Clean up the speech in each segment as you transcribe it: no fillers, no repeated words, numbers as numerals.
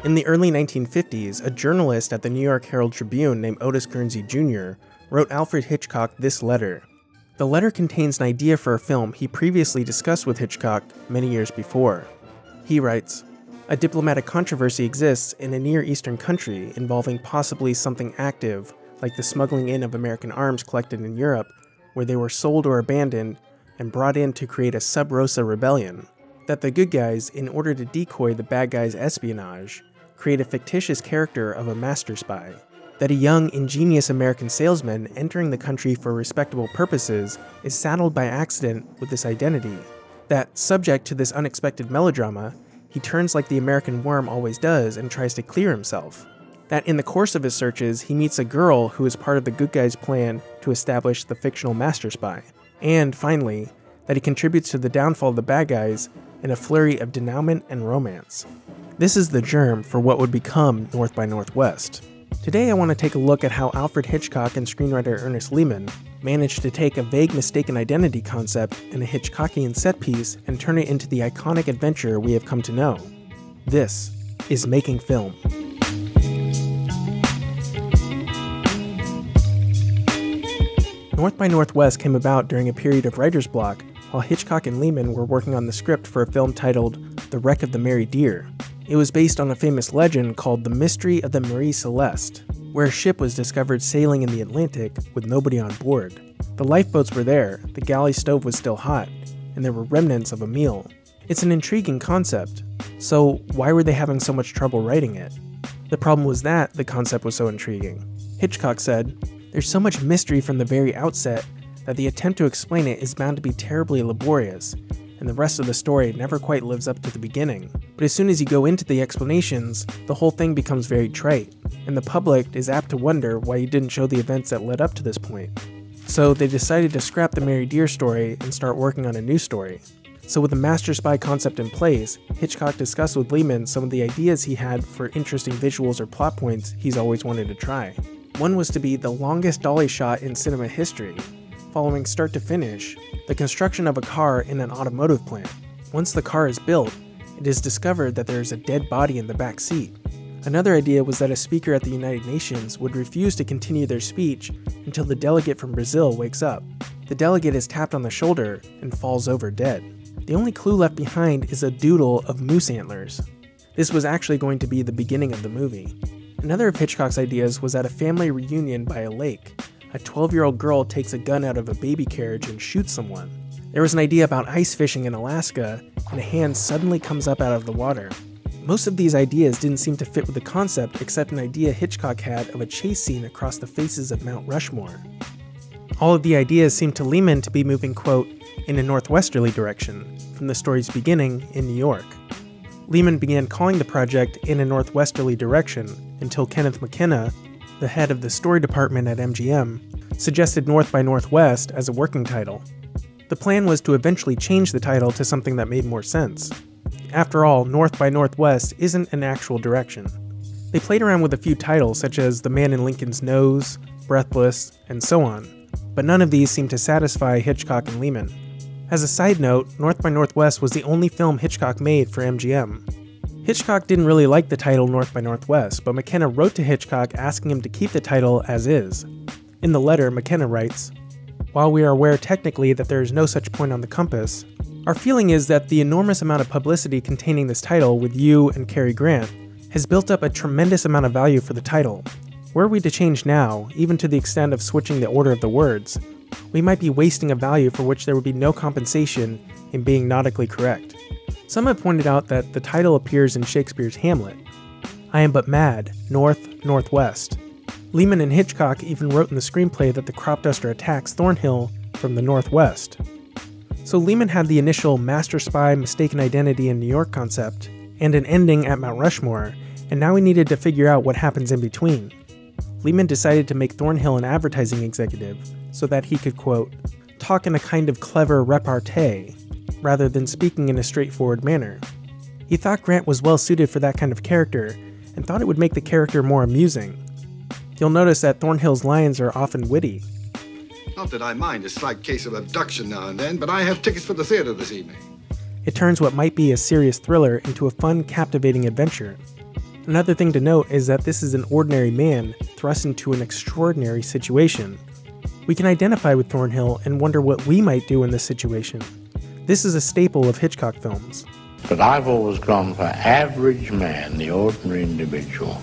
In the early 1950s, a journalist at the New York Herald Tribune named Otis Guernsey Jr. wrote Alfred Hitchcock this letter. The letter contains an idea for a film he previously discussed with Hitchcock many years before. He writes, "A diplomatic controversy exists in a Near Eastern country involving possibly something active, like the smuggling in of American arms collected in Europe, where they were sold or abandoned and brought in to create a sub rosa rebellion. That the good guys, in order to decoy the bad guys' espionage, create a fictitious character of a master spy. That a young, ingenious American salesman entering the country for respectable purposes is saddled by accident with this identity. That, subject to this unexpected melodrama, he turns like the American worm always does and tries to clear himself. That in the course of his searches, he meets a girl who is part of the good guy's plan to establish the fictional master spy. And finally, that he contributes to the downfall of the bad guys in a flurry of denouement and romance." This is the germ for what would become North by Northwest. Today I want to take a look at how Alfred Hitchcock and screenwriter Ernest Lehman managed to take a vague mistaken identity concept and a Hitchcockian set piece and turn it into the iconic adventure we have come to know. This is Making Film. North by Northwest came about during a period of writer's block while Hitchcock and Lehman were working on the script for a film titled The Wreck of the Mary Dear. It was based on a famous legend called The Mystery of the Marie Celeste, where a ship was discovered sailing in the Atlantic with nobody on board. The lifeboats were there, the galley stove was still hot, and there were remnants of a meal. It's an intriguing concept, so why were they having so much trouble writing it? The problem was that the concept was so intriguing. Hitchcock said, "There's so much mystery from the very outset that the attempt to explain it is bound to be terribly laborious, and the rest of the story never quite lives up to the beginning. But as soon as you go into the explanations, the whole thing becomes very trite, and the public is apt to wonder why you didn't show the events that led up to this point." So they decided to scrap the Mary Dear story and start working on a new story. So with the master spy concept in place, Hitchcock discussed with Lehman some of the ideas he had for interesting visuals or plot points he's always wanted to try. One was to be the longest dolly shot in cinema history, following start to finish, the construction of a car in an automotive plant. Once the car is built, it is discovered that there is a dead body in the back seat. Another idea was that a speaker at the United Nations would refuse to continue their speech until the delegate from Brazil wakes up. The delegate is tapped on the shoulder and falls over dead. The only clue left behind is a doodle of moose antlers. This was actually going to be the beginning of the movie. Another of Hitchcock's ideas was at a family reunion by a lake. A 12-year-old girl takes a gun out of a baby carriage and shoots someone. There was an idea about ice fishing in Alaska, and a hand suddenly comes up out of the water. Most of these ideas didn't seem to fit with the concept except an idea Hitchcock had of a chase scene across the faces of Mount Rushmore. All of the ideas seemed to Lehman to be moving, quote, in a northwesterly direction, from the story's beginning in New York. Lehman began calling the project In a Northwesterly Direction until Kenneth McKenna, the head of the story department at MGM, suggested North by Northwest as a working title. The plan was to eventually change the title to something that made more sense. After all, North by Northwest isn't an actual direction. They played around with a few titles such as The Man in Lincoln's Nose, Breathless, and so on, but none of these seemed to satisfy Hitchcock and Lehman. As a side note, North by Northwest was the only film Hitchcock made for MGM. Hitchcock didn't really like the title North by Northwest, but McKenna wrote to Hitchcock asking him to keep the title as is. In the letter, McKenna writes, "While we are aware technically that there is no such point on the compass, our feeling is that the enormous amount of publicity containing this title with you and Cary Grant has built up a tremendous amount of value for the title. Were we to change now, even to the extent of switching the order of the words, we might be wasting a value for which there would be no compensation in being nautically correct. Some have pointed out that the title appears in Shakespeare's Hamlet. I am but mad, north, northwest. Lehman and Hitchcock even wrote in the screenplay that the crop duster attacks Thornhill from the northwest. So Lehman had the initial master spy, mistaken identity in New York concept, and an ending at Mount Rushmore, and now he needed to figure out what happens in between. Lehman decided to make Thornhill an advertising executive so that he could, quote, talk in a kind of clever repartee, rather than speaking in a straightforward manner. He thought Grant was well suited for that kind of character, and thought it would make the character more amusing. You'll notice that Thornhill's lines are often witty. Not that I mind a slight case of abduction now and then, but I have tickets for the theater this evening. It turns what might be a serious thriller into a fun, captivating adventure. Another thing to note is that this is an ordinary man thrust into an extraordinary situation. We can identify with Thornhill and wonder what we might do in this situation. This is a staple of Hitchcock films. But I've always gone for average man, the ordinary individual,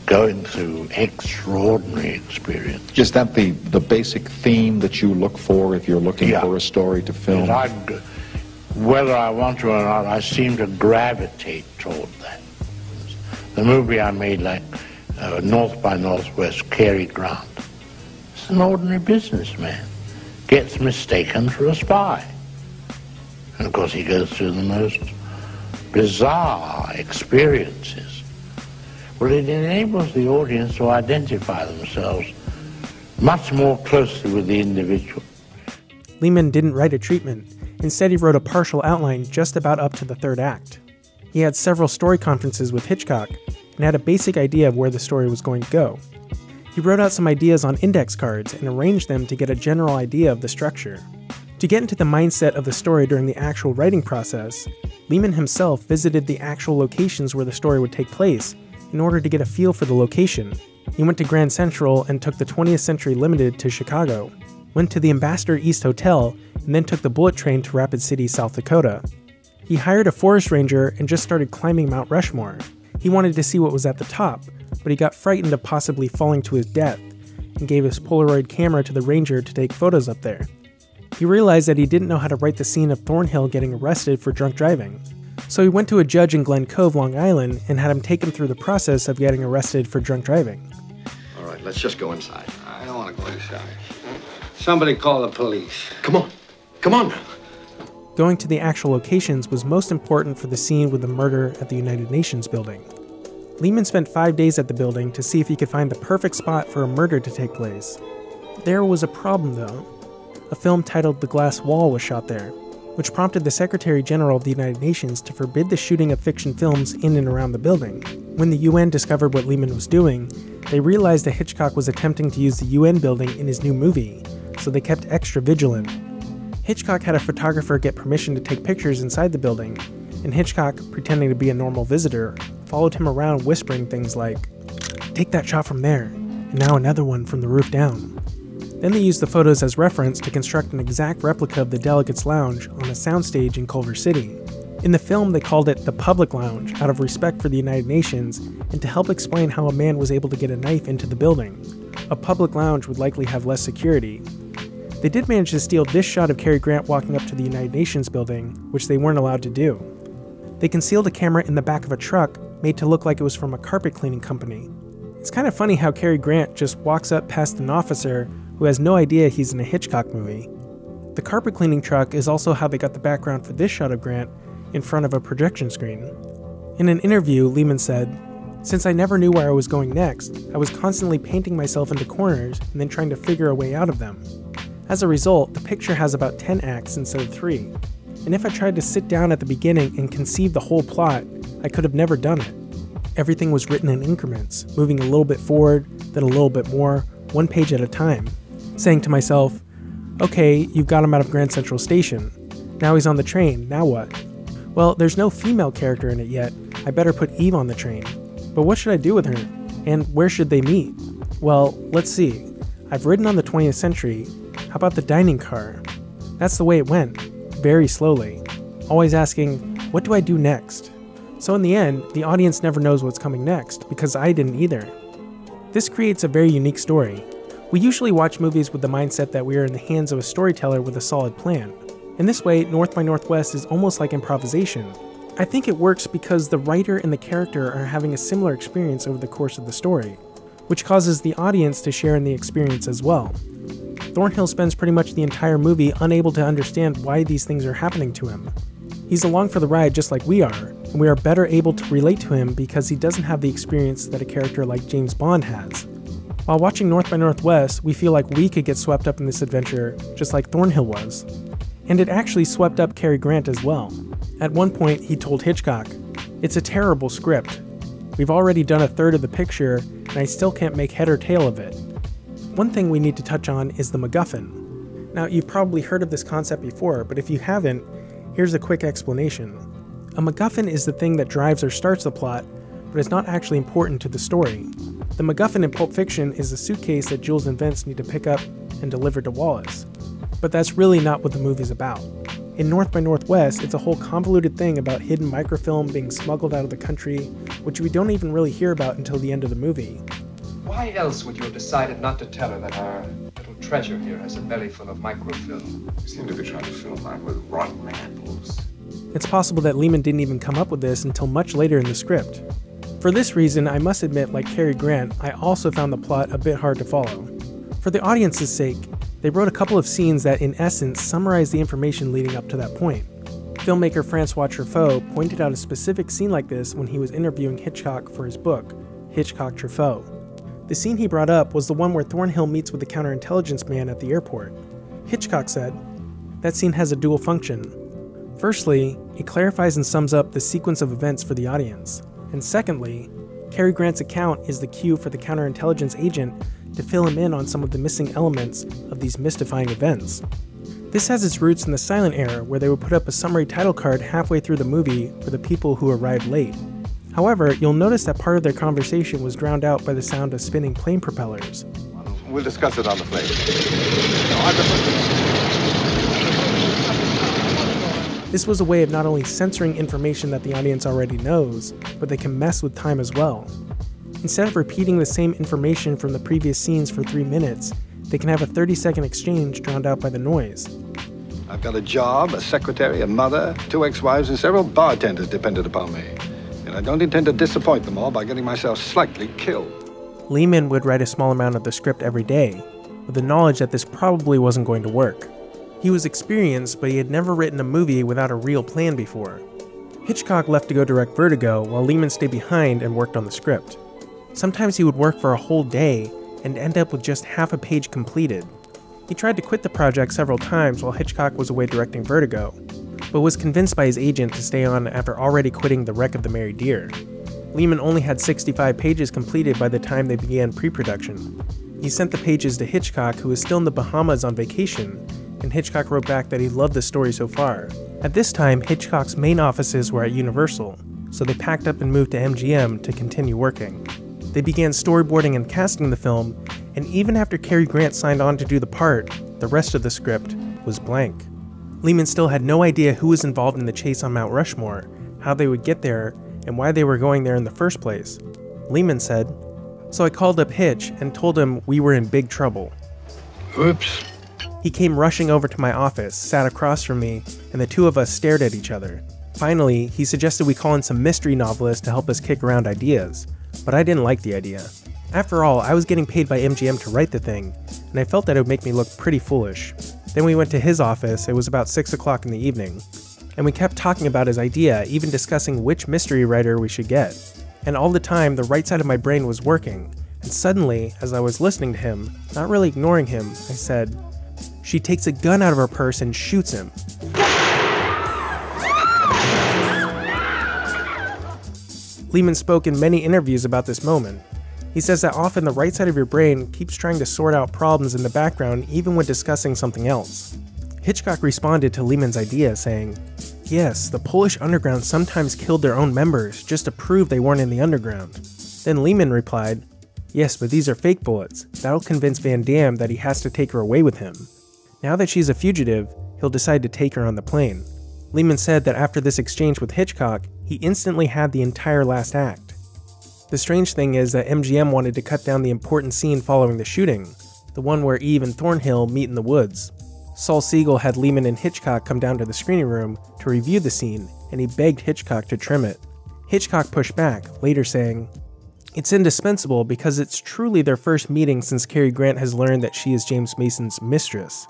going through extraordinary experience. Is that the basic theme that you look for if you're looking for a story to film? Whether I want to or not, I seem to gravitate toward that. The movie I made, like North by Northwest, Cary Grant. It's an ordinary businessman. Gets mistaken for a spy. And of course he goes through the most bizarre experiences. Well, it enables the audience to identify themselves much more closely with the individual. Lehman didn't write a treatment. Instead, he wrote a partial outline just about up to the third act. He had several story conferences with Hitchcock and had a basic idea of where the story was going to go. He wrote out some ideas on index cards and arranged them to get a general idea of the structure. To get into the mindset of the story during the actual writing process, Lehman himself visited the actual locations where the story would take place in order to get a feel for the location. He went to Grand Central and took the 20th Century Limited to Chicago, went to the Ambassador East Hotel, and then took the bullet train to Rapid City, South Dakota. He hired a forest ranger and just started climbing Mount Rushmore. He wanted to see what was at the top, but he got frightened of possibly falling to his death and gave his Polaroid camera to the ranger to take photos up there. He realized that he didn't know how to write the scene of Thornhill getting arrested for drunk driving. So he went to a judge in Glen Cove, Long Island, and had him take him through the process of getting arrested for drunk driving. All right, let's just go inside. I don't want to go inside. Somebody call the police. Come on. Come on now. Going to the actual locations was most important for the scene with the murder at the United Nations building. Lehman spent 5 days at the building to see if he could find the perfect spot for a murder to take place. There was a problem though. A film titled The Glass Wall was shot there, which prompted the Secretary General of the United Nations to forbid the shooting of fiction films in and around the building. When the UN discovered what Lehman was doing, they realized that Hitchcock was attempting to use the UN building in his new movie, so they kept extra vigilant. Hitchcock had a photographer get permission to take pictures inside the building, and Hitchcock, pretending to be a normal visitor, followed him around whispering things like, "Take that shot from there, and now another one from the roof down." Then they used the photos as reference to construct an exact replica of the Delegates Lounge on a soundstage in Culver City. In the film, they called it the Public Lounge out of respect for the United Nations and to help explain how a man was able to get a knife into the building. A public lounge would likely have less security. They did manage to steal this shot of Cary Grant walking up to the United Nations building, which they weren't allowed to do. They concealed a camera in the back of a truck made to look like it was from a carpet cleaning company. It's kind of funny how Cary Grant just walks up past an officer who has no idea he's in a Hitchcock movie. The carpet cleaning truck is also how they got the background for this shot of Grant in front of a projection screen. In an interview, Lehman said, "Since I never knew where I was going next, I was constantly painting myself into corners and then trying to figure a way out of them. As a result, the picture has about 10 acts instead of 3. And if I tried to sit down at the beginning and conceive the whole plot, I could have never done it. Everything was written in increments, moving a little bit forward, then a little bit more, one page at a time. Saying to myself, okay, you've got him out of Grand Central Station. Now he's on the train, now what? Well, there's no female character in it yet, I better put Eve on the train. But what should I do with her? And where should they meet? Well, let's see. I've ridden on the 20th century. How about the dining car? That's the way it went, very slowly. Always asking, what do I do next? So in the end, the audience never knows what's coming next, because I didn't either. This creates a very unique story. We usually watch movies with the mindset that we are in the hands of a storyteller with a solid plan. In this way, North by Northwest is almost like improvisation. I think it works because the writer and the character are having a similar experience over the course of the story, which causes the audience to share in the experience as well. Thornhill spends pretty much the entire movie unable to understand why these things are happening to him. He's along for the ride just like we are, and we are better able to relate to him because he doesn't have the experience that a character like James Bond has. While watching North by Northwest, we feel like we could get swept up in this adventure just like Thornhill was. And it actually swept up Cary Grant as well. At one point, he told Hitchcock, "It's a terrible script. We've already done a third of the picture, and I still can't make head or tail of it." One thing we need to touch on is the Macguffin. Now, you've probably heard of this concept before, but if you haven't, here's a quick explanation. A Macguffin is the thing that drives or starts the plot, but is not actually important to the story. The Macguffin in Pulp Fiction is the suitcase that Jules and Vince need to pick up and deliver to Wallace. But that's really not what the movie's about. In North by Northwest, it's a whole convoluted thing about hidden microfilm being smuggled out of the country, which we don't even really hear about until the end of the movie. Why else would you have decided not to tell her that our little treasure here has a belly full of microfilm? You seem to be trying to fill mine with rotten apples. It's possible that Lehman didn't even come up with this until much later in the script. For this reason, I must admit, like Cary Grant, I also found the plot a bit hard to follow. For the audience's sake, they wrote a couple of scenes that in essence summarize the information leading up to that point. Filmmaker Francois Truffaut pointed out a specific scene like this when he was interviewing Hitchcock for his book, Hitchcock Truffaut. The scene he brought up was the one where Thornhill meets with the counterintelligence man at the airport. Hitchcock said, "That scene has a dual function. Firstly, it clarifies and sums up the sequence of events for the audience. And secondly, Cary Grant's account is the cue for the counterintelligence agent to fill him in on some of the missing elements of these mystifying events." This has its roots in the silent era, where they would put up a summary title card halfway through the movie for the people who arrived late. However, you'll notice that part of their conversation was drowned out by the sound of spinning plane propellers. We'll discuss it on the plane. This was a way of not only censoring information that the audience already knows, but they can mess with time as well. Instead of repeating the same information from the previous scenes for 3 minutes, they can have a 30-second exchange drowned out by the noise. I've got a job, a secretary, a mother, 2 ex-wives, and several bartenders dependent upon me. And I don't intend to disappoint them all by getting myself slightly killed. Lehman would write a small amount of the script every day, with the knowledge that this probably wasn't going to work. He was experienced, but he had never written a movie without a real plan before. Hitchcock left to go direct Vertigo, while Lehman stayed behind and worked on the script. Sometimes he would work for a whole day and end up with just half a page completed. He tried to quit the project several times while Hitchcock was away directing Vertigo, but was convinced by his agent to stay on after already quitting The Wreck of the Merry Deer. Lehman only had 65 pages completed by the time they began pre-production. He sent the pages to Hitchcock, who was still in the Bahamas on vacation, and Hitchcock wrote back that he loved the story so far. At this time, Hitchcock's main offices were at Universal, so they packed up and moved to MGM to continue working. They began storyboarding and casting the film, and even after Cary Grant signed on to do the part, the rest of the script was blank. Lehman still had no idea who was involved in the chase on Mount Rushmore, how they would get there, and why they were going there in the first place. Lehman said, "So I called up Hitch and told him we were in big trouble. Oops. He came rushing over to my office, sat across from me, and the two of us stared at each other. Finally, he suggested we call in some mystery novelists to help us kick around ideas, but I didn't like the idea. After all, I was getting paid by MGM to write the thing, and I felt that it would make me look pretty foolish. Then we went to his office. It was about 6 o'clock in the evening, and we kept talking about his idea, even discussing which mystery writer we should get. And all the time, the right side of my brain was working, and suddenly, as I was listening to him, not really ignoring him, I said, "She takes a gun out of her purse and shoots him." Lehman spoke in many interviews about this moment. He says that often the right side of your brain keeps trying to sort out problems in the background even when discussing something else. Hitchcock responded to Lehman's idea saying, "Yes, the Polish underground sometimes killed their own members just to prove they weren't in the underground." Then Lehman replied, "Yes, but these are fake bullets. That'll convince Van Damme that he has to take her away with him. Now that she's a fugitive, he'll decide to take her on the plane." Lehman said that after this exchange with Hitchcock, he instantly had the entire last act. The strange thing is that MGM wanted to cut down the important scene following the shooting, the one where Eve and Thornhill meet in the woods. Saul Siegel had Lehman and Hitchcock come down to the screening room to review the scene, and he begged Hitchcock to trim it. Hitchcock pushed back, later saying, "It's indispensable because it's truly their first meeting since Cary Grant has learned that she is James Mason's mistress.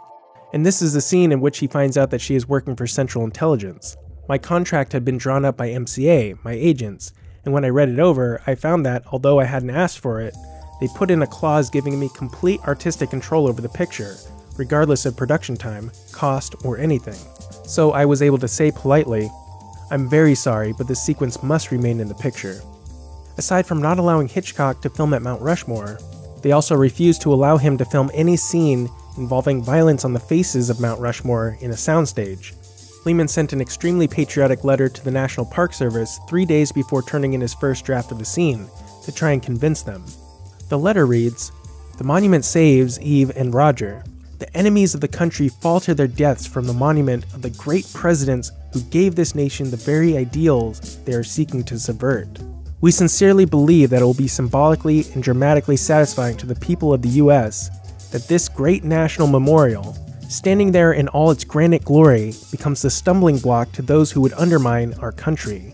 And this is the scene in which he finds out that she is working for Central Intelligence. My contract had been drawn up by MCA, my agents, and when I read it over, I found that, although I hadn't asked for it, they put in a clause giving me complete artistic control over the picture, regardless of production time, cost, or anything. So I was able to say politely, 'I'm very sorry, but this sequence must remain in the picture.' Aside from not allowing Hitchcock to film at Mount Rushmore, they also refused to allow him to film any scene involving violence on the faces of Mount Rushmore in a soundstage. Lehman sent an extremely patriotic letter to the National Park Service 3 days before turning in his first draft of the scene to try and convince them. The letter reads, "The monument saves Eve and Roger. The enemies of the country fall to their deaths from the monument of the great presidents who gave this nation the very ideals they are seeking to subvert. We sincerely believe that it will be symbolically and dramatically satisfying to the people of the U.S. that this great national memorial, standing there in all its granite glory, becomes the stumbling block to those who would undermine our country.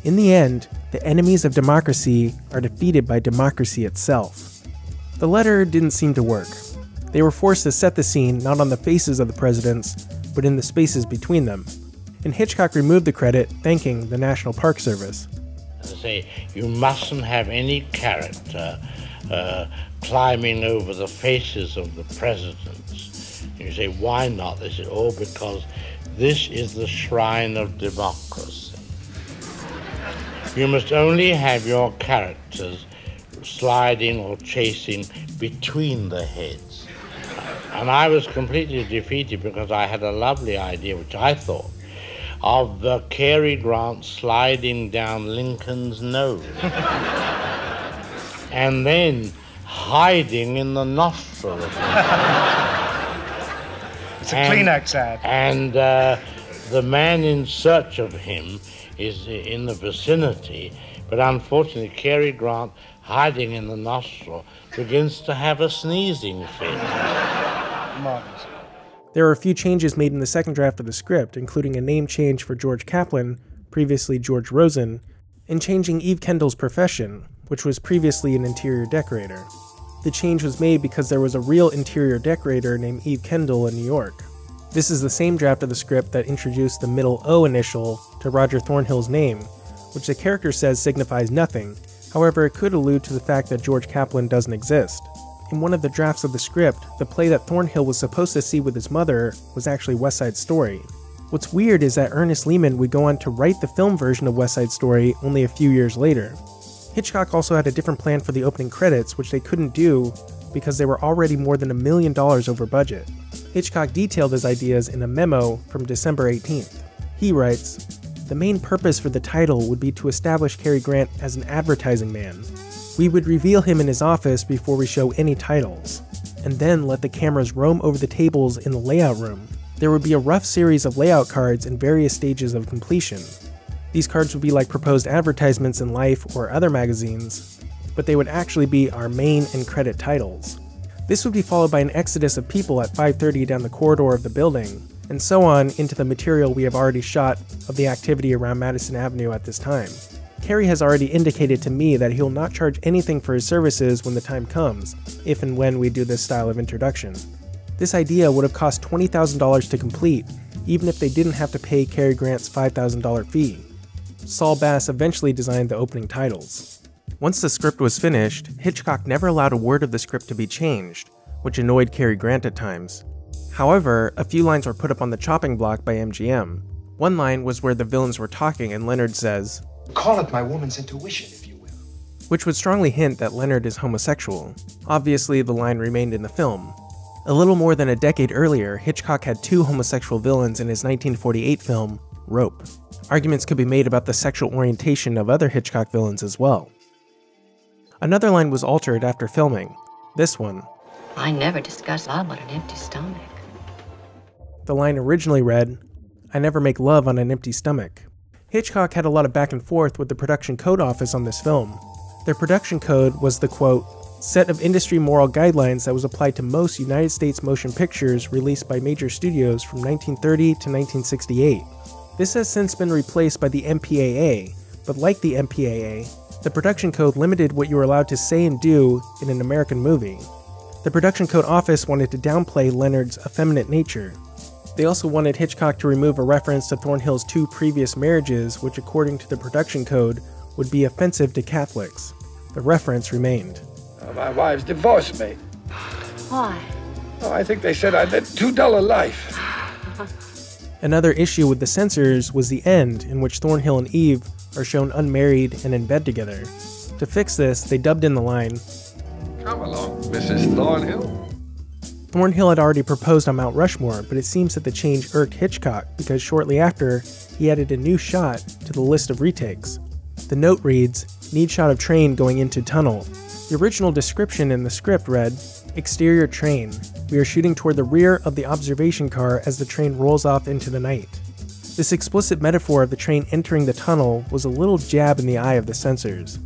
In the end, the enemies of democracy are defeated by democracy itself." The letter didn't seem to work. They were forced to set the scene not on the faces of the presidents, but in the spaces between them. And Hitchcock removed the credit, thanking the National Park Service. They say you mustn't have any character climbing over the faces of the presidents. You say, why not? They say, oh, because this is the shrine of democracy. You must only have your characters sliding or chasing between the heads. And I was completely defeated because I had a lovely idea, which I thought, of Cary Grant sliding down Lincoln's nose and then hiding in the nostril of It's a Kleenex ad. And the man in search of him is in the vicinity, but unfortunately Cary Grant, hiding in the nostril, begins to have a sneezing fit. Marvelous. There were a few changes made in the second draft of the script, including a name change for George Kaplan, previously George Rosen, and changing Eve Kendall's profession, which was previously an interior decorator. The change was made because there was a real interior decorator named Eve Kendall in New York. This is the same draft of the script that introduced the middle O initial to Roger Thornhill's name, which the character says signifies nothing. However, it could allude to the fact that George Kaplan doesn't exist. In one of the drafts of the script, the play that Thornhill was supposed to see with his mother was actually West Side Story. What's weird is that Ernest Lehman would go on to write the film version of West Side Story only a few years later. Hitchcock also had a different plan for the opening credits, which they couldn't do because they were already more than $1 million over budget. Hitchcock detailed his ideas in a memo from December 18th. He writes, "The main purpose for the title would be to establish Cary Grant as an advertising man. We would reveal him in his office before we show any titles, and then let the cameras roam over the tables in the layout room. There would be a rough series of layout cards in various stages of completion. These cards would be like proposed advertisements in Life or other magazines, but they would actually be our main and credit titles. This would be followed by an exodus of people at 5:30 down the corridor of the building, and so on into the material we have already shot of the activity around Madison Avenue at this time. Cary has already indicated to me that he'll not charge anything for his services when the time comes, if and when we do this style of introduction. This idea would have cost $20,000 to complete, even if they didn't have to pay Cary Grant's $5,000 fee. Saul Bass eventually designed the opening titles. Once the script was finished, Hitchcock never allowed a word of the script to be changed, which annoyed Cary Grant at times. However, a few lines were put up on the chopping block by MGM. One line was where the villains were talking and Leonard says, Call it my woman's intuition, if you will. Which would strongly hint that Leonard is homosexual. Obviously, the line remained in the film. A little more than a decade earlier, Hitchcock had 2 homosexual villains in his 1948 film, Rope. Arguments could be made about the sexual orientation of other Hitchcock villains as well. Another line was altered after filming. This one. I never discuss love on an empty stomach. The line originally read, I never make love on an empty stomach. Hitchcock had a lot of back and forth with the production code office on this film. Their production code was the, quote, set of industry moral guidelines that was applied to most United States motion pictures released by major studios from 1930 to 1968. This has since been replaced by the MPAA, but like the MPAA, the production code limited what you were allowed to say and do in an American movie. The production code office wanted to downplay Leonard's effeminate nature. They also wanted Hitchcock to remove a reference to Thornhill's 2 previous marriages, which according to the production code would be offensive to Catholics. The reference remained. My wives divorced me. Why? Oh, I think they said I led too dull a life. Another issue with the censors was the end, in which Thornhill and Eve are shown unmarried and in bed together. To fix this, they dubbed in the line, Come along, Mrs. Thornhill. Thornhill had already proposed on Mount Rushmore, but it seems that the change irked Hitchcock because shortly after, he added a new shot to the list of retakes. The note reads, "Need shot of train going into tunnel." The original description in the script read, "Exterior train. We are shooting toward the rear of the observation car as the train rolls off into the night." This explicit metaphor of the train entering the tunnel was a little jab in the eye of the censors.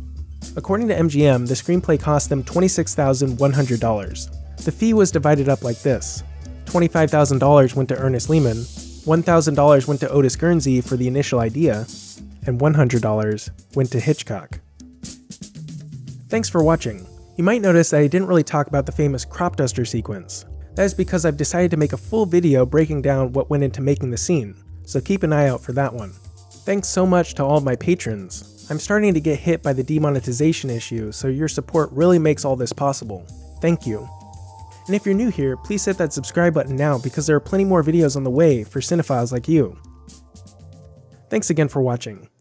According to MGM, the screenplay cost them $26,100. The fee was divided up like this. $25,000 went to Ernest Lehman, $1,000 went to Otis Guernsey for the initial idea, and $100 went to Hitchcock. Thanks for watching. You might notice that I didn't really talk about the famous crop duster sequence. That is because I've decided to make a full video breaking down what went into making the scene, so keep an eye out for that one. Thanks so much to all of my patrons. I'm starting to get hit by the demonetization issue, so your support really makes all this possible. Thank you. And if you're new here, please hit that subscribe button now because there are plenty more videos on the way for cinephiles like you. Thanks again for watching.